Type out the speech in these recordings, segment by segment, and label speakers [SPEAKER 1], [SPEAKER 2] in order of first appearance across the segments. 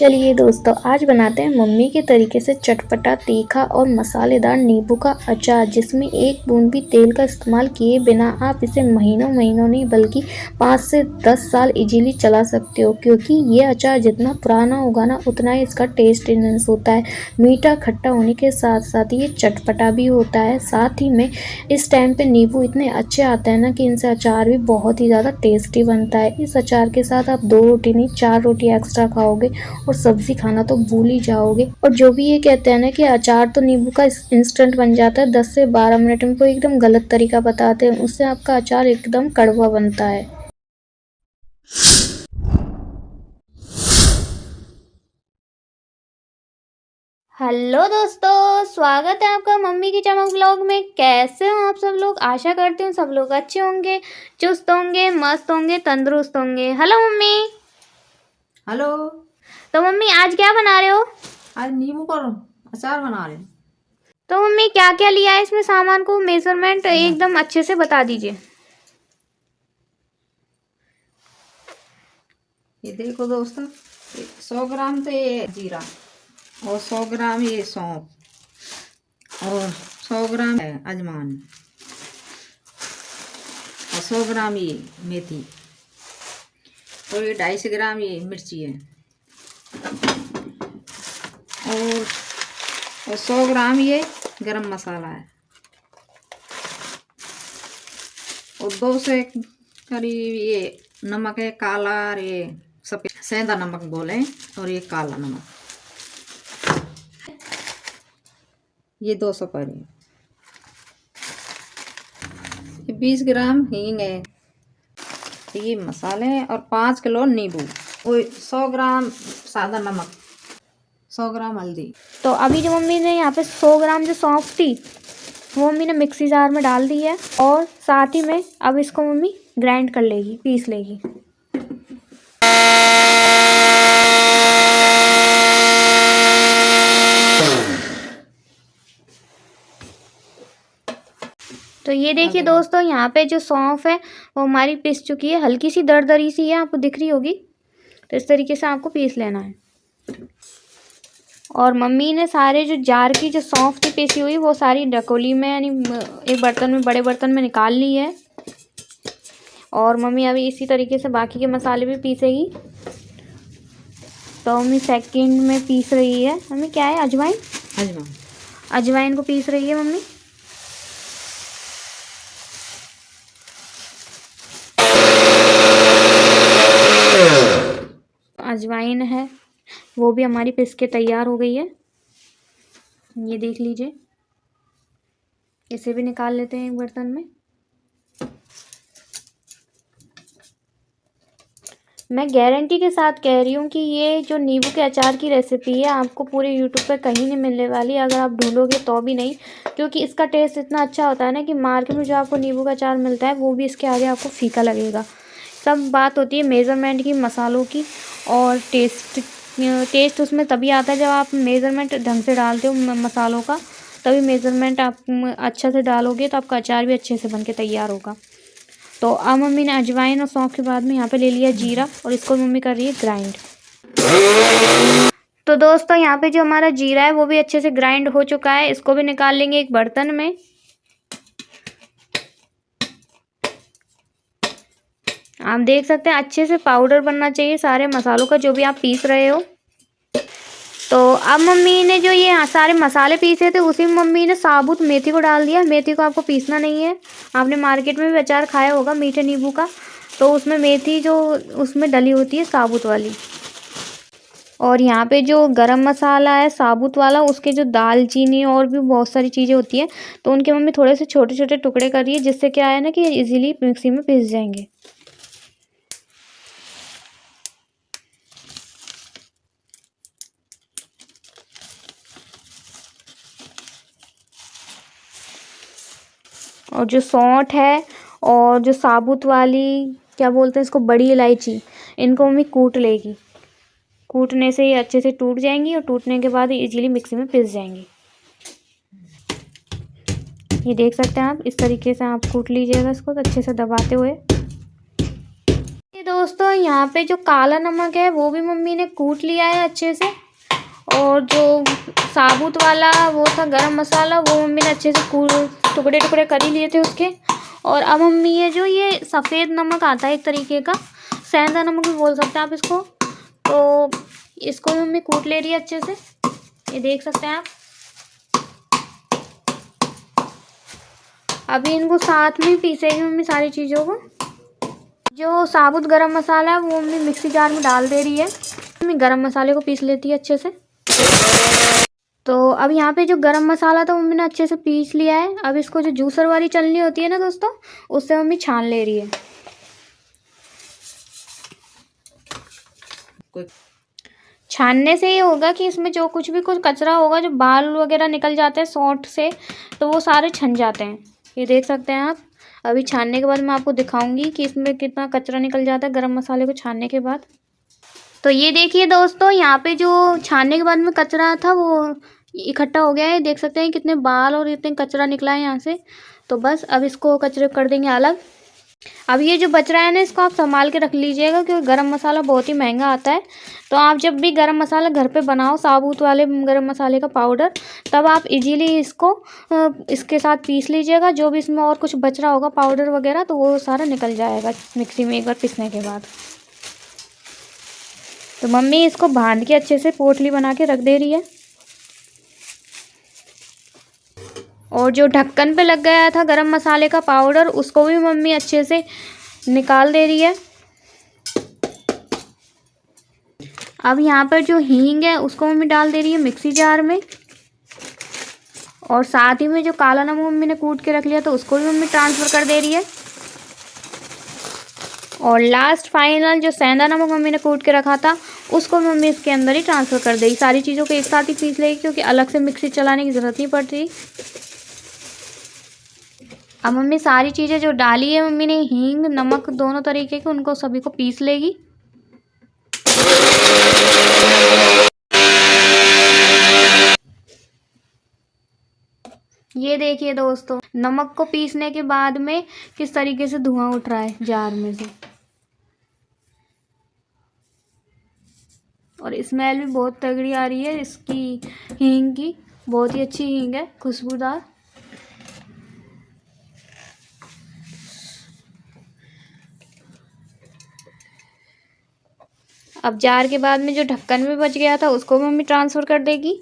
[SPEAKER 1] चलिए दोस्तों, आज बनाते हैं मम्मी के तरीके से चटपटा, तीखा और मसालेदार नींबू का अचार, जिसमें एक बूंद भी तेल का इस्तेमाल किए बिना आप इसे महीनों महीनों नहीं बल्कि 5 से 10 साल इजीली चला सकते हो, क्योंकि ये अचार जितना पुराना होगा ना उतना ही इसका टेस्ट इनहेंस होता है। मीठा खट्टा होने के साथ साथ ये चटपटा भी होता है। साथ ही में इस टाइम पे नींबू इतने अच्छे आते हैं ना कि इनसे अचार भी बहुत ही ज़्यादा टेस्टी बनता है। इस अचार के साथ आप 2 रोटी नहीं 4 रोटी एक्स्ट्रा खाओगे और सब्जी खाना तो भूल ही जाओगे। और जो भी ये कहते हैं ना कि अचार तो नींबू का इंस्टेंट बन जाता है 10 से 12 मिनट में, वो एकदम गलत तरीका बताते हैं। उससे आपका अचार एकदम कड़वा बनता है। हेलो दोस्तों, स्वागत है आपका मम्मी की चमक ब्लॉग में। कैसे हो आप सब लोग? आशा करती हूँ सब लोग अच्छे होंगे, चुस्त होंगे, मस्त होंगे, तंदुरुस्त होंगे। Hello mummy.
[SPEAKER 2] हेलो।
[SPEAKER 1] तो मम्मी आज क्या बना रहे हो?
[SPEAKER 2] आज नींबू का अचार बना रहे हैं।
[SPEAKER 1] तो मम्मी क्या क्या लिया है इसमें सामान को, मेजरमेंट एकदम अच्छे से बता दीजिए।
[SPEAKER 2] ये देखो दोस्तों, 100 ग्राम तो ये जीरा और 100 ग्राम ये सौंफ और 100 ग्राम है अजवाइन और 100 ग्राम ये मेथी और ये 250 ग्राम ये मिर्ची है और 100 ग्राम ये गरम मसाला है और 2 से करीब ये नमक है काला और ये सफ़ेद सेंधा नमक बोले और ये काला नमक, ये 200 करीब। 20 ग्राम हींग है, ये मसाले हैं और 5 किलो नींबू और 100 ग्राम सादा नमक, 100 ग्राम हल्दी।
[SPEAKER 1] तो अभी जो मम्मी ने यहाँ पे 100 ग्राम जो सौंफ थी वो मम्मी ने मिक्सी जार में डाल दी है और साथ ही में अब इसको मम्मी ग्राइंड कर लेगी, पीस लेगी। तो ये देखिए दोस्तों, यहाँ पे जो सौंफ है वो हमारी पिस चुकी है, हल्की सी दरदरी सी है, आपको दिख रही होगी। तो इस तरीके से आपको पीस लेना है। और मम्मी ने सारे जो जार की जो सौंफ थी पीसी हुई वो सारी डकोली में यानी एक बर्तन में, बड़े बर्तन में निकाल ली है। और मम्मी अभी इसी तरीके से बाकी के मसाले भी पीसेगी। तो मम्मी सेकंड में पीस रही है। मम्मी क्या है? अजवाइन।
[SPEAKER 2] अजवाइन
[SPEAKER 1] अजवाइन को पीस रही है मम्मी। अजवाइन है वो भी हमारी पिस के तैयार हो गई है। ये देख लीजिए, इसे भी निकाल लेते हैं एक बर्तन में। मैं गारंटी के साथ कह रही हूँ कि ये जो नींबू के अचार की रेसिपी है आपको पूरे यूट्यूब पर कहीं नहीं मिलने वाली, अगर आप ढूंढोगे तो भी नहीं, क्योंकि इसका टेस्ट इतना अच्छा होता है ना कि मार्केट में जो आपको नींबू का अचार मिलता है वो भी इसके आगे आपको फीका लगेगा। सब बात होती है मेज़रमेंट की, मसालों की, और टेस्ट उसमें तभी आता है जब आप मेज़रमेंट ढंग से डालते हो मसालों का, तभी मेज़रमेंट आप अच्छा से डालोगे तो आपका अचार भी अच्छे से बन के तैयार होगा। तो अब मम्मी ने अजवाइन और सौंफ के बाद में यहाँ पे ले लिया जीरा और इसको मम्मी कर रही है ग्राइंड। तो दोस्तों यहाँ पे जो हमारा जीरा है वो भी अच्छे से ग्राइंड हो चुका है, इसको भी निकाल लेंगे एक बर्तन में। आप देख सकते हैं अच्छे से पाउडर बनना चाहिए सारे मसालों का जो भी आप पीस रहे हो। तो अब मम्मी ने जो ये सारे मसाले पीसे थे उसी में मम्मी ने साबुत मेथी को डाल दिया। मेथी को आपको पीसना नहीं है। आपने मार्केट में भी अचार खाया होगा मीठे नींबू का, तो उसमें मेथी जो उसमें डली होती है साबुत वाली। और यहाँ पे जो गरम मसाला है साबुत वाला, उसके जो दालचीनी और भी बहुत सारी चीज़ें होती हैं तो उनके मम्मी थोड़े से छोटे छोटे टुकड़े कर रही है, जिससे क्या है ना कि इजीली मिक्सी में पीस जाएंगे। और जो सौंठ है और जो साबुत वाली क्या बोलते हैं इसको, बड़ी इलायची, इनको मम्मी कूट लेगी। कूटने से ये अच्छे से टूट जाएंगी और टूटने के बाद इजीली मिक्सी में पिस जाएंगी। ये देख सकते हैं आप, इस तरीके से आप कूट लीजिएगा इसको तो अच्छे से दबाते हुए। ये दोस्तों यहाँ पे जो काला नमक है वो भी मम्मी ने कूट लिया है अच्छे से, और जो साबुत वाला वो था गरम मसाला वो मम्मी ने अच्छे से टुकड़े टुकड़े कर ही लिए थे उसके। और अब मम्मी ये जो ये सफ़ेद नमक आता है एक तरीके का, सेंधा नमक भी बोल सकते हैं आप इसको, तो इसको भी मम्मी कूट ले रही है अच्छे से, ये देख सकते हैं आप। अभी इनको साथ में पीसेगी मम्मी सारी चीज़ों को। जो साबुत गरम मसाला है वो मम्मी मिक्सी जार में डाल दे रही है। मम्मी गरम मसाले को पीस लेती है अच्छे से। तो अब यहाँ पे जो गरम मसाला था मम्मी ने अच्छे से पीस लिया है। अब इसको जो जूसर वाली चलनी होती है ना दोस्तों, उससे मम्मी छान ले रही है। छानने से ये होगा कि इसमें जो कुछ कचरा होगा, जो बाल वगैरह निकल जाते हैं सौंठ से, तो वो सारे छन जाते हैं। ये देख सकते हैं आप। अभी छानने के बाद मैं आपको दिखाऊंगी कि इसमें कितना कचरा निकल जाता है गरम मसाले को छानने के बाद। तो ये देखिए दोस्तों, यहाँ पे जो छानने के बाद में कचरा था वो इकट्ठा हो गया है। देख सकते हैं कितने बाल और इतने कचरा निकला है यहाँ से। तो बस अब इसको कचरे कर देंगे अलग। अब ये जो बच रहा है ना, इसको आप संभाल के रख लीजिएगा, क्योंकि गरम मसाला बहुत ही महंगा आता है। तो आप जब भी गरम मसाला घर पे बनाओ, साबुत वाले गरम मसाले का पाउडर, तब आप इजीली इसको इसके साथ पीस लीजिएगा। जो भी इसमें और कुछ बच रहा होगा पाउडर वगैरह, तो वो सारा निकल जाएगा मिक्सी में एक बार पीसने के बाद। तो मम्मी इसको बांध के अच्छे से पोटली बना के रख दे रही है। और जो ढक्कन पे लग गया था गरम मसाले का पाउडर, उसको भी मम्मी अच्छे से निकाल दे रही है। अब यहाँ पर जो हींग है उसको मम्मी डाल दे रही है मिक्सी जार में। और साथ ही में जो काला नमक मम्मी ने कूट के रख लिया तो उसको भी मम्मी ट्रांसफ़र कर दे रही है। और लास्ट फाइनल जो सेंधा नमक मम्मी ने कूट के रखा था, उसको मम्मी इसके अंदर ही ट्रांसफ़र कर देगी। सारी चीज़ों को एक साथ ही पीस लेगी, क्योंकि अलग से मिक्सी चलाने की ज़रूरत नहीं पड़ती। अब मम्मी सारी चीज़ें जो डाली है मम्मी ने, हींग नमक दोनों तरीके के, उनको सभी को पीस लेगी। ये देखिए दोस्तों, नमक को पीसने के बाद में किस तरीके से धुआं उठ रहा है जार में से। और स्मेल भी बहुत तगड़ी आ रही है इसकी, हींग की। बहुत ही अच्छी हींग है, खुशबूदार। अब जार के बाद में जो ढक्कन में बच गया था उसको मम्मी ट्रांसफ़र कर देगी।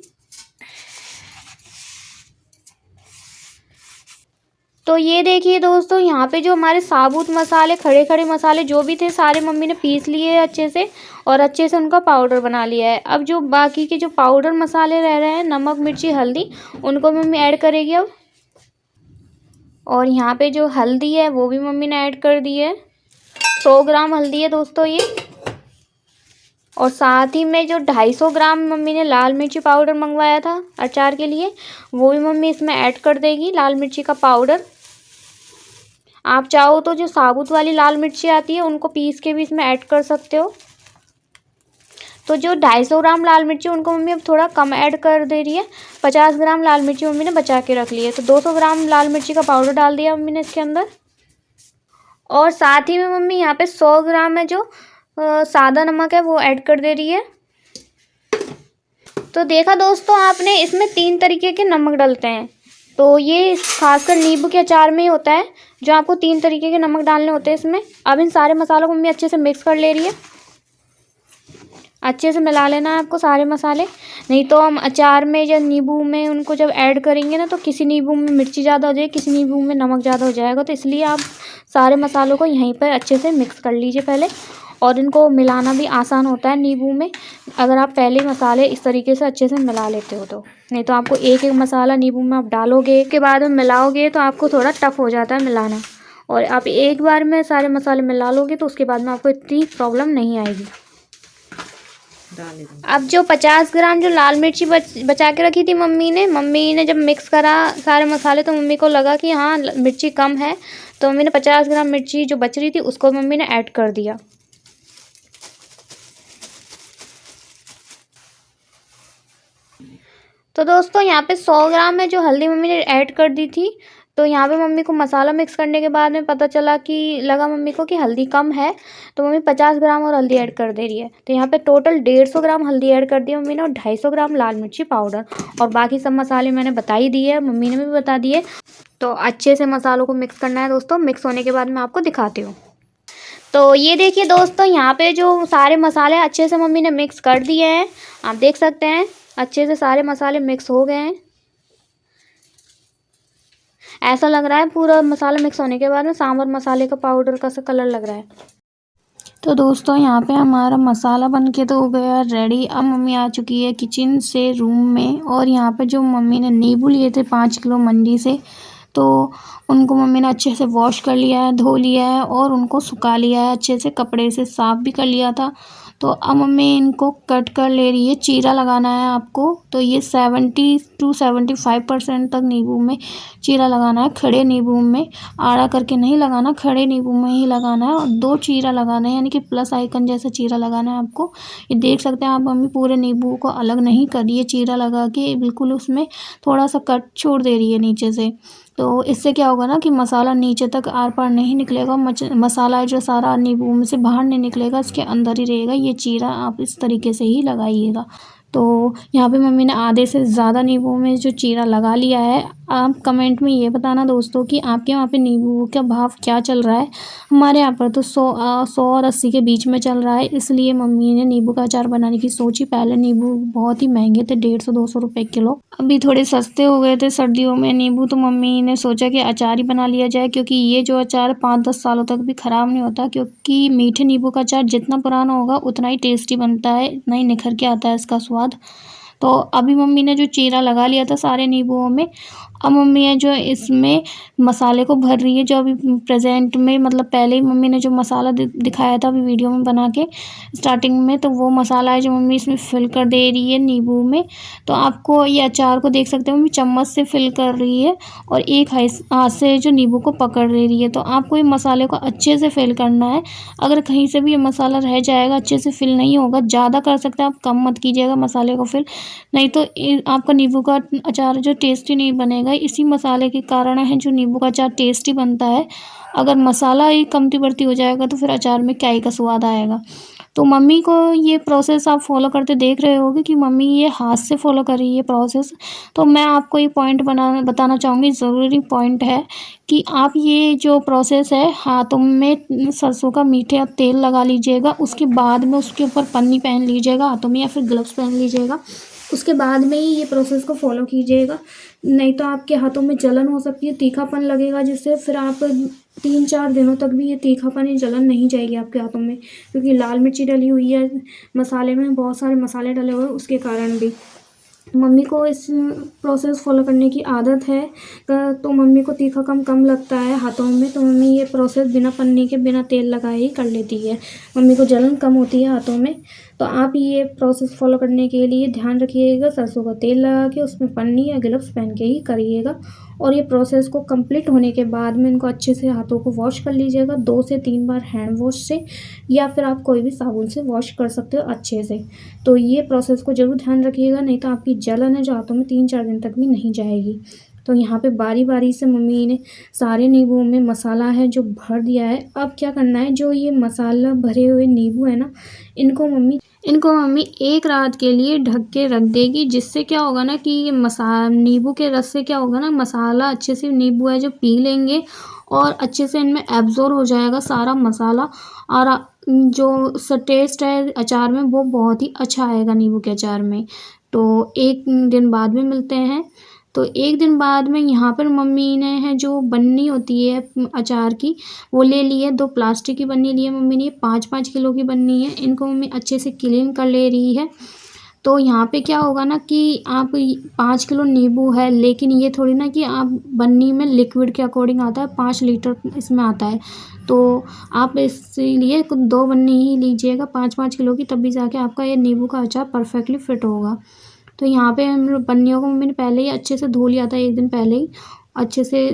[SPEAKER 1] तो ये देखिए दोस्तों, यहाँ पे जो हमारे साबुत मसाले, खड़े खड़े मसाले जो भी थे, सारे मम्मी ने पीस लिए हैं अच्छे से, और अच्छे से उनका पाउडर बना लिया है। अब जो बाकी के जो पाउडर मसाले रह रहे हैं, नमक मिर्ची हल्दी, उनको मम्मी ऐड करेगी अब। और यहाँ पे जो हल्दी है वो भी मम्मी ने ऐड कर दी है। 100 ग्राम हल्दी है दोस्तों ये। और साथ ही में जो 250 ग्राम मम्मी ने लाल मिर्ची पाउडर मंगवाया था अचार के लिए, वो भी मम्मी इसमें ऐड कर देगी, लाल मिर्ची का पाउडर। आप चाहो तो जो साबुत वाली लाल मिर्ची आती है उनको पीस के भी इसमें ऐड कर सकते हो। तो जो 250 ग्राम लाल मिर्ची, उनको मम्मी अब थोड़ा कम ऐड कर दे रही है। 50 ग्राम लाल मिर्ची मम्मी ने बचा के रख ली है, तो 200 ग्राम लाल मिर्ची का पाउडर डाल दिया मम्मी ने इसके अंदर। और साथ ही में मम्मी यहाँ पे 100 ग्राम है जो सादा नमक है वो ऐड कर दे रही है। तो देखा दोस्तों आपने, इसमें 3 तरीके के नमक डलते हैं। तो ये खासकर नींबू के अचार में ही होता है, जो आपको 3 तरीके के नमक डालने होते हैं इसमें। अब इन सारे मसालों को मम्मी अच्छे से मिक्स कर ले रही है। अच्छे से मिला लेना है आपको सारे मसाले, नहीं तो हम अचार में या नींबू में उनको जब ऐड करेंगे ना, तो किसी नींबू में मिर्ची ज़्यादा हो जाएगी, किसी नींबू में नमक ज़्यादा हो जाएगा। तो इसलिए आप सारे मसालों को यहीं पर अच्छे से मिक्स कर लीजिए पहले। और इनको मिलाना भी आसान होता है नींबू में, अगर आप पहले मसाले इस तरीके से अच्छे से मिला लेते हो तो। नहीं तो आपको एक एक मसाला नींबू में आप डालोगे, के बाद में मिलाओगे, तो आपको थोड़ा टफ हो जाता है मिलाना। और आप एक बार में सारे मसाले मिला लोगे तो उसके बाद में आपको इतनी प्रॉब्लम नहीं आएगी। अब जो 50 ग्राम जो लाल मिर्ची बचा के रखी थी मम्मी ने जब मिक्स करा सारे मसाले, तो मम्मी को लगा कि हाँ मिर्ची कम है, तो मम्मी ने 50 ग्राम मिर्ची जो बच रही थी उसको मम्मी ने ऐड कर दिया। तो दोस्तों यहाँ पे 100 ग्राम में जो हल्दी मम्मी ने ऐड कर दी थी, तो यहाँ पे मम्मी को मसाला मिक्स करने के बाद में पता चला कि लगा मम्मी को कि हल्दी कम है, तो मम्मी 50 ग्राम और हल्दी ऐड कर दे रही है। तो यहाँ पे टोटल 150 ग्राम हल्दी ऐड कर दिया मम्मी ने और 250 ग्राम लाल मिर्ची पाउडर, और बाकी सब मसाले मैंने बता ही दिए, मम्मी ने भी बता दिए। तो अच्छे से मसालों को मिक्स करना है दोस्तों। मिक्स होने के बाद मैं आपको दिखाती हूँ। तो ये देखिए दोस्तों, यहाँ पे जो सारे मसाले अच्छे से मम्मी ने मिक्स कर दिए हैं, आप देख सकते हैं अच्छे से सारे मसाले मिक्स हो गए हैं। ऐसा लग रहा है पूरा मसाला मिक्स होने के बाद में सांभर मसाले का पाउडर का सा कलर लग रहा है। तो दोस्तों यहाँ पे हमारा मसाला बन के तो हो गया रेडी। अब मम्मी आ चुकी है किचन से रूम में, और यहाँ पे जो मम्मी ने नींबू लिए थे 5 किलो मंडी से, तो उनको मम्मी ने अच्छे से वॉश कर लिया है, धो लिया है और उनको सुखा लिया है, अच्छे से कपड़े से साफ़ भी कर लिया था। तो अब मम्मी इनको कट कर ले रही है। चीरा लगाना है आपको, तो ये 70 to 75% तक नींबू में चीरा लगाना है। खड़े नींबू में, आड़ा करके नहीं लगाना, खड़े नींबू में ही लगाना है। और 2 चीरा लगाना है, यानी कि प्लस आइकन जैसा चीरा लगाना है आपको। ये देख सकते हैं आप, मम्मी पूरे नींबू को अलग नहीं कर रही है, चीरा लगा के बिल्कुल उसमें थोड़ा सा कट छोड़ दे रही है नीचे से। तो इससे क्या होगा ना कि मसाला नीचे तक आर पार नहीं निकलेगा, मसाला जो सारा नींबू में से बाहर नहीं निकलेगा, इसके अंदर ही रहेगा। ये चीरा आप इस तरीके से ही लगाइएगा। तो यहाँ पे मम्मी ने आधे से ज़्यादा नींबू में जो चीरा लगा लिया है। आप कमेंट में ये बताना दोस्तों कि आपके वहाँ पे नींबू का भाव क्या चल रहा है। हमारे यहाँ पर तो 100 और 80 के बीच में चल रहा है, इसलिए मम्मी ने नींबू का अचार बनाने की सोची। पहले नींबू बहुत ही महंगे थे, 150-200 रुपये किलो, अभी थोड़े सस्ते हो गए थे सर्दियों में नींबू। तो मम्मी ने सोचा कि अचार ही बना लिया जाए, क्योंकि ये जो अचार 5-10 सालों तक भी ख़राब नहीं होता, क्योंकि मीठे नींबू का अचार जितना पुराना होगा उतना ही टेस्टी बनता है, इतना ही निखर के आता है इसका स्वाद। तो अभी मम्मी ने जो चीरा लगा लिया था सारे नींबुओं में, अब मम्मी है जो इसमें मसाले को भर रही है। जो अभी प्रेजेंट में, मतलब पहले ही मम्मी ने जो मसाला दिखाया था अभी वीडियो में बना के स्टार्टिंग में, तो वो मसाला है जो मम्मी इसमें फिल कर दे रही है नींबू में। तो आपको ये अचार को देख सकते हो, मम्मी चम्मच से फिल कर रही है और एक हाथ से जो नींबू को पकड़ ले रही है। तो आपको ये मसाले को अच्छे से फिल करना है। अगर कहीं से भी ये मसाला रह जाएगा, अच्छे से फिल नहीं होगा, ज़्यादा कर सकते हैं आप, कम मत कीजिएगा मसाले को फिल, नहीं तो आपका नींबू का अचार जो टेस्टी नहीं बनेगा। इसी मसाले के कारण है जो नींबू का अचार टेस्टी बनता है। अगर मसाला ही कमती बढ़ती हो जाएगा तो फिर अचार में क्या ही का स्वाद आएगा। तो मम्मी को ये प्रोसेस आप फॉलो करते देख रहे होगे कि मम्मी ये हाथ से फॉलो कर रही है प्रोसेस। तो मैं आपको ये पॉइंट बताना चाहूँगी, ज़रूरी पॉइंट है कि आप ये जो प्रोसेस है, हाथों में सरसों का मीठे और तेल लगा लीजिएगा। उसके बाद में उसके ऊपर पन्नी पहन लीजिएगा हाथों में, या फिर ग्लव्स पहन लीजिएगा। उसके बाद में ही ये प्रोसेस को फॉलो कीजिएगा, नहीं तो आपके हाथों में जलन हो सकती है, तीखापन लगेगा, जिससे फिर आप 3-4 दिनों तक भी ये तीखापन या जलन नहीं जाएगी आपके हाथों में, क्योंकि लाल मिर्ची डली हुई है मसाले में, बहुत सारे मसाले डले हुए हैं, उसके कारण भी। मम्मी को इस प्रोसेस फॉलो करने की आदत है, तो मम्मी को तीखा कम लगता है हाथों में, तो मम्मी ये प्रोसेस बिना पन्नी के, बिना तेल लगाए ही कर लेती है। मम्मी को जलन कम होती है हाथों में। तो आप ये प्रोसेस फॉलो करने के लिए ध्यान रखिएगा, सरसों का तेल लगा के उसमें पन्नी या ग्लव्स पहन के ही करिएगा। और ये प्रोसेस को कंप्लीट होने के बाद में इनको अच्छे से हाथों को वॉश कर लीजिएगा 2 से 3 बार हैंड वॉश से, या फिर आप कोई भी साबुन से वॉश कर सकते हो अच्छे से। तो ये प्रोसेस को ज़रूर ध्यान रखिएगा, नहीं तो आपकी जलन है जो हाथों में 3-4 दिन तक भी नहीं जाएगी। तो यहाँ पे बारी बारी से मम्मी ने सारे नींबुओं में मसाला है जो भर दिया है। अब क्या करना है, जो ये मसाला भरे हुए नींबू है ना, इनको मम्मी 1 रात के लिए ढक के रख देगी, जिससे क्या होगा ना कि ये नींबू के रस से क्या होगा ना, मसाला अच्छे से नींबू है जो पी लेंगे और अच्छे से इनमें एब्जॉर्ब हो जाएगा सारा मसाला, और जो टेस्ट है अचार में वो बहुत ही अच्छा आएगा नींबू के अचार में। तो 1 दिन बाद में मिलते हैं। तो 1 दिन बाद में यहाँ पर मम्मी ने है जो बन्नी होती है अचार की, वो ले ली है। 2 प्लास्टिक की बन्नी ली है मम्मी ने, 5-5 किलो की बन्नी है। इनको मम्मी अच्छे से क्लीन कर ले रही है। तो यहाँ पे क्या होगा ना कि आप 5 किलो नींबू है, लेकिन ये थोड़ी ना कि आप बन्नी में लिक्विड के अकॉर्डिंग आता है, 5 लीटर इसमें आता है। तो आप इसीलिए 2 बन्नी ही लीजिएगा 5-5 किलो की, तभी जाके आपका ये नींबू का अचार परफेक्टली फिट होगा। तो यहाँ पे हम बन्नियों को मैंने पहले ही अच्छे से धो लिया था, 1 दिन पहले ही अच्छे से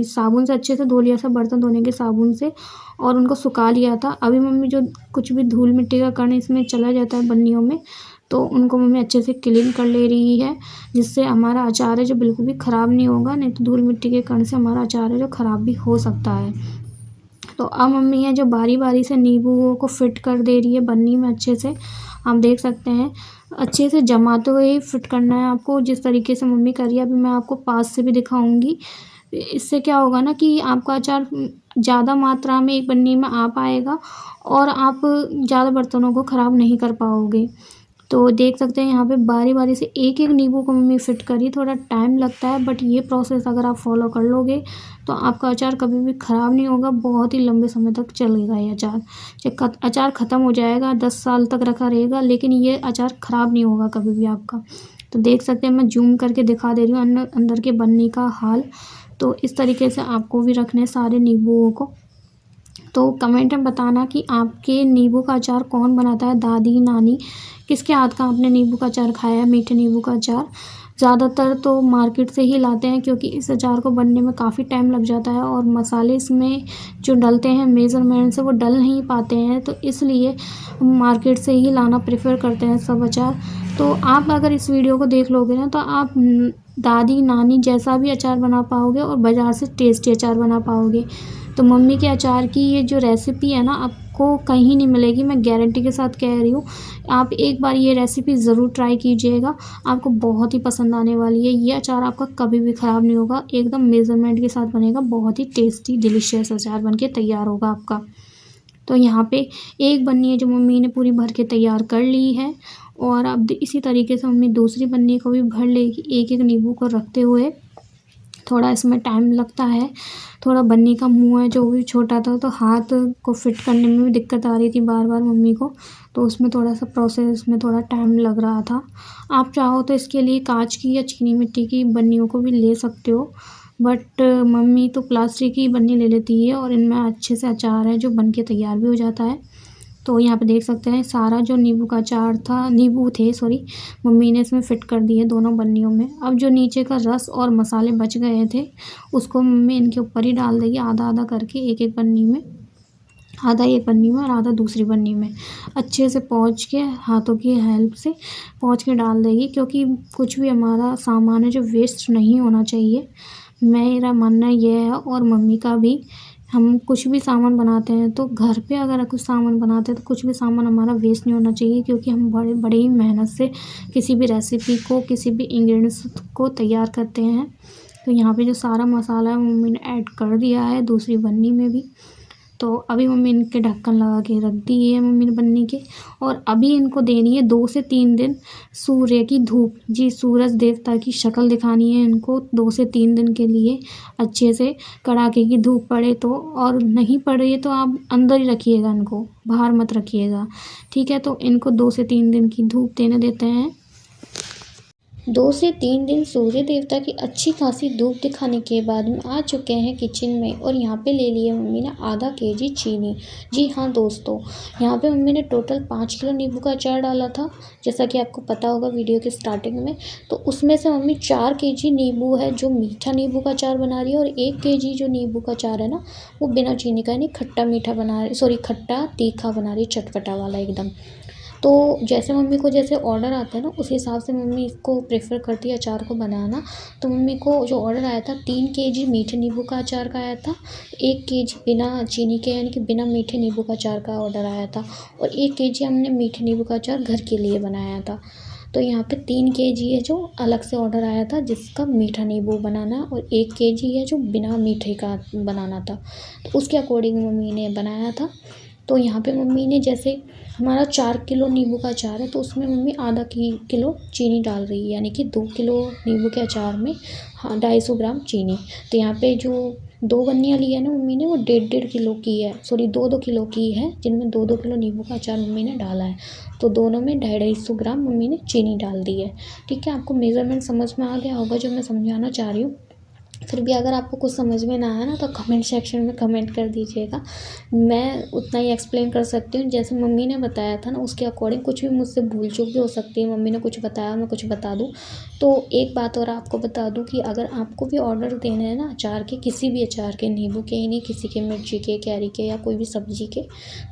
[SPEAKER 1] साबुन से अच्छे से धो लिया था, बर्तन धोने के साबुन से, और उनको सुखा लिया था। अभी मम्मी जो कुछ भी धूल मिट्टी का कण इसमें चला जाता है बन्नियों में, तो उनको मम्मी अच्छे से क्लीन कर ले रही है, जिससे हमारा अचार है जो बिल्कुल भी ख़राब नहीं होगा, नहीं तो धूल मिट्टी के कण से हमारा अचार है जो ख़राब भी हो सकता है। तो अब मम्मी है जो बारी-बारी से नींबुओं को फिट कर दे रही है बन्नी में अच्छे से। आप देख सकते हैं अच्छे से जमाते हुए ही फिट करना है आपको, जिस तरीके से मम्मी कर रही है। अभी मैं आपको पास से भी दिखाऊँगी। इससे क्या होगा ना कि आपका अचार ज़्यादा मात्रा में एक बन्नी में आ पाएगा और आप ज़्यादा बर्तनों को ख़राब नहीं कर पाओगे। तो देख सकते हैं यहाँ पे बारी-बारी से एक-एक नींबू को मम्मी फिट करी। थोड़ा टाइम लगता है, बट ये प्रोसेस अगर आप फॉलो कर लोगे तो आपका अचार कभी भी ख़राब नहीं होगा, बहुत ही लंबे समय तक चलेगा ये अचार। अचार ख़त्म हो जाएगा, 10 साल तक रखा रहेगा, लेकिन ये अचार ख़राब नहीं होगा कभी भी आपका। तो देख सकते हैं मैं ज़ूम करके दिखा दे रही हूँ अंदर के बन्नी का हाल। तो इस तरीके से आपको भी रखने हैं सारे नींबुओं को। तो कमेंट में बताना कि आपके नींबू का अचार कौन बनाता है, दादी, नानी, किसके हाथ का आपने नींबू का अचार खाया है, मीठे नींबू का अचार। ज़्यादातर तो मार्केट से ही लाते हैं, क्योंकि इस अचार को बनने में काफ़ी टाइम लग जाता है और मसाले इसमें जो डलते हैं मेज़रमेंट से वो डल नहीं पाते हैं, तो इसलिए मार्केट से ही लाना प्रेफर करते हैं सब अचार। तो आप अगर इस वीडियो को देख लोगे ना तो आप दादी, नानी जैसा भी अचार बना पाओगे और बाज़ार से टेस्टी अचार बना पाओगे। तो मम्मी के अचार की ये जो रेसिपी है ना, आपको कहीं नहीं मिलेगी, मैं गारंटी के साथ कह रही हूँ। आप एक बार ये रेसिपी ज़रूर ट्राई कीजिएगा, आपको बहुत ही पसंद आने वाली है। ये अचार आपका कभी भी ख़राब नहीं होगा, एकदम मेज़रमेंट के साथ बनेगा, बहुत ही टेस्टी डिलीशियस अचार बन के तैयार होगा आपका। तो यहाँ पे एक बन्नी है जो मम्मी ने पूरी भर के तैयार कर ली है, और अब इसी तरीके से मम्मी दूसरी बन्नी को भी भर लेगी, एक-एक नींबू को रखते हुए। थोड़ा इसमें टाइम लगता है, थोड़ा बन्नी का मुँह है जो भी छोटा था, तो हाथ को फिट करने में भी दिक्कत आ रही थी बार-बार मम्मी को, तो उसमें थोड़ा-सा प्रोसेस में थोड़ा टाइम लग रहा था। आप चाहो तो इसके लिए काँच की या चीनी मिट्टी की बन्नियों को भी ले सकते हो, बट मम्मी तो प्लास्टिक की बन्नी ले लेती है और इनमें अच्छे से अचार है जो बन के तैयार भी हो जाता है। तो यहाँ पे देख सकते हैं सारा जो नींबू का अचार था, नींबू थे सॉरी, मम्मी ने इसमें फ़िट कर दिए दोनों बन्नियों में। अब जो नीचे का रस और मसाले बच गए थे, उसको मम्मी इनके ऊपर ही डाल देगी आधा-आधा करके, एक-एक बन्नी में। आधा एक बन्नी में और आधा दूसरी बन्नी में। अच्छे से पोंछ के हाथों की हेल्प से पोंछ के डाल देगी, क्योंकि कुछ भी हमारा सामान है जो वेस्ट नहीं होना चाहिए। मेरा मानना ये है, और मम्मी का भी। हम कुछ भी सामान बनाते हैं तो घर पे अगर कुछ सामान बनाते हैं तो कुछ भी सामान हमारा वेस्ट नहीं होना चाहिए, क्योंकि हम बड़े ही मेहनत से किसी भी रेसिपी को, किसी भी इंग्रेडिएंट्स को तैयार करते हैं। तो यहाँ पे जो सारा मसाला है मम्मी ने ऐड कर दिया है दूसरी बन्नी में भी। तो अभी मम्मी इनके ढक्कन लगा के रख दिए है मम्मी ने बन्नी के, और अभी इनको देनी है 2 से 3 दिन सूर्य की धूप। जी, सूरज देवता की शक्ल दिखानी है इनको 2 से 3 दिन के लिए, अच्छे से कड़ाके की धूप पड़े तो, और नहीं पड़ रही है तो आप अंदर ही रखिएगा इनको, बाहर मत रखिएगा, ठीक है। तो इनको 2 से 3 दिन की धूप देने देते हैं। 2 से 3 दिन सूर्य देवता की अच्छी खासी धूप दिखाने के बाद में आ चुके हैं किचन में, और यहाँ पे ले लिए मम्मी ने आधा केजी चीनी। जी हाँ दोस्तों, यहाँ पे मम्मी ने टोटल 5 किलो नींबू का अचार डाला था, जैसा कि आपको पता होगा वीडियो के स्टार्टिंग में। तो उसमें से मम्मी 4 केजी नींबू है जो मीठा नींबू का अचार बना रही है, और 1 केजी जो नींबू का अचार है ना, वो बिना चीनी का, यानी खट्टा मीठा बना रही, सॉरी खट्टा तीखा बना रही, चटपटा वाला एकदम। तो जैसे मम्मी को जैसे ऑर्डर आता है ना, उस हिसाब से मम्मी इसको प्रेफर करती है अचार को बनाना। तो मम्मी को जो ऑर्डर आया था 3 केजी मीठे नींबू का अचार का आया था, 1 केजी बिना चीनी के यानी कि बिना मीठे नींबू का अचार का ऑर्डर आया था, और 1 केजी हमने मीठे नींबू का अचार घर के लिए बनाया था। तो यहाँ पे 3 केजी है जो अलग से ऑर्डर आया था जिसका मीठा नींबू बनाना, और 1 केजी है जो बिना मीठे का बनाना था। तो उसके अकॉर्डिंग मम्मी ने बनाया था। तो यहाँ पे मम्मी ने जैसे हमारा 4 किलो नींबू का अचार है, तो उसमें मम्मी आधा किलो चीनी डाल रही है, यानी कि 2 किलो नींबू के अचार में 250 ग्राम चीनी। तो यहाँ पे जो 2 बन्नियाँ ली है ना मम्मी ने, वो 1.5 किलो की है, सॉरी 2-2 किलो की है, जिनमें 2-2 किलो नींबू का अचार मम्मी ने डाला है। तो दोनों में 250 ग्राम मम्मी ने चीनी डाल दी है, ठीक है। आपको मेज़रमेंट समझ में आ गया होगा जो मैं समझाना चाह रही हूँ। फिर भी अगर आपको कुछ समझ में ना आया ना तो कमेंट सेक्शन में कमेंट कर दीजिएगा। मैं उतना ही एक्सप्लेन कर सकती हूँ, जैसे मम्मी ने बताया था ना उसके अकॉर्डिंग। कुछ भी मुझसे भूल चूक भी हो सकती है, मम्मी ने कुछ बताया मैं कुछ बता दूँ। तो एक बात और आपको बता दूँ कि अगर आपको भी ऑर्डर देने हैं ना अचार के, किसी भी अचार के, नींबू के ही नहीं, किसी के, मिर्ची के, कैरी के या कोई भी सब्जी के,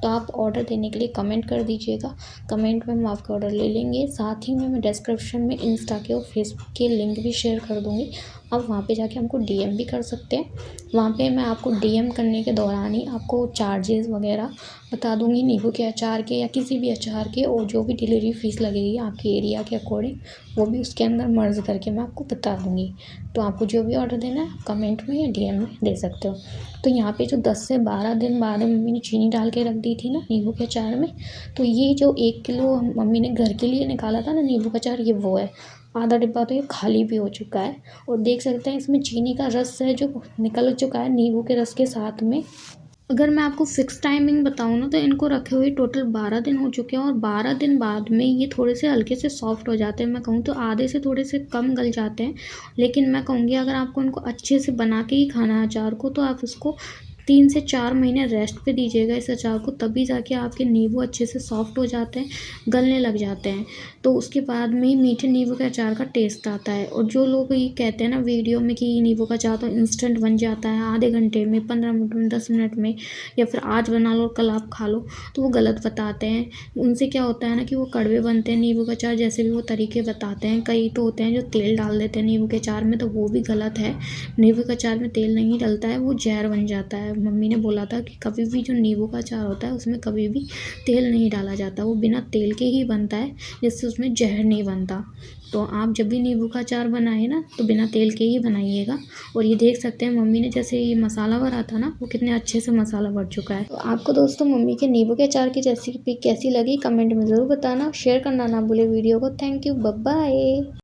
[SPEAKER 1] तो आप ऑर्डर देने के लिए कमेंट कर दीजिएगा। कमेंट में हम आपका ऑर्डर ले लेंगे। साथ ही में मैं डिस्क्रिप्शन में इंस्टा के और फेसबुक के लिंक भी शेयर कर दूँगी। आप वहाँ पे जाके हमको डीएम भी कर सकते हैं। वहाँ पे मैं आपको डीएम करने के दौरान ही आपको चार्जेस वगैरह बता दूँगी, नींबू के अचार के या किसी भी अचार के, और जो भी डिलीवरी फ़ीस लगेगी आपके एरिया के अकॉर्डिंग वो भी उसके अंदर मर्ज करके मैं आपको बता दूँगी। तो आपको जो भी ऑर्डर देना है कमेंट में या डीएम में दे सकते हो। तो यहाँ पे जो 10 से 12 दिन बाद मम्मी ने चीनी डाल के रख दी थी ना नींबू के अचार में, तो ये जो 1 किलो मम्मी ने घर के लिए निकाला था ना नींबू का अचार, ये वो है। आधा डिब्बा तो ये खाली भी हो चुका है, और देख सकते हैं इसमें चीनी का रस है जो निकल चुका है नींबू के रस के साथ में। अगर मैं आपको फ़िक्स टाइमिंग बताऊँ ना तो इनको रखे हुए टोटल 12 दिन हो चुके हैं, और 12 दिन बाद में ये थोड़े से हल्के से सॉफ्ट हो जाते हैं। मैं कहूँ तो आधे से थोड़े से कम गल जाते हैं। लेकिन मैं कहूँगी अगर आपको इनको अच्छे से बना के ही खाना है अचार को, तो आप इसको 3 से 4 महीने रेस्ट पे दीजिएगा इस अचार को, तभी जाके आपके नींबू अच्छे से सॉफ्ट हो जाते हैं, गलने लग जाते हैं। तो उसके बाद में ही मीठे नींबू के अचार का टेस्ट आता है। और जो लोग ये कहते हैं ना वीडियो में कि नींबू का अचार तो इंस्टेंट बन जाता है, आधे घंटे में, 15 मिनट में, 10 मिनट में, या फिर आज बना लो और कल आप खा लो, तो वो गलत बताते हैं। उनसे क्या होता है ना कि वो कड़वे बनते हैं नींबू का अचार, जैसे भी वो तरीके बताते हैं। कई तो होते हैं जो तेल डाल देते हैं नींबू के अचार में, तो वो भी गलत है। नींबू के अचार में तेल नहीं डलता है, वो जहर बन जाता है। मम्मी ने बोला था कि कभी भी जो नींबू का अचार होता है उसमें कभी भी तेल नहीं डाला जाता, वो बिना तेल के ही बनता है, जिससे उसमें जहर नहीं बनता। तो आप जब भी नींबू का अचार बनाए ना तो बिना तेल के ही बनाइएगा। और ये देख सकते हैं मम्मी ने जैसे ये मसाला भरा था ना, वो कितने अच्छे से मसाला भर चुका है। तो आपको दोस्तों मम्मी के नींबू के अचार की रेसिपी कैसी लगी कमेंट में ज़रूर बताना, शेयर करना ना भूले वीडियो को। Thank you, bye bye.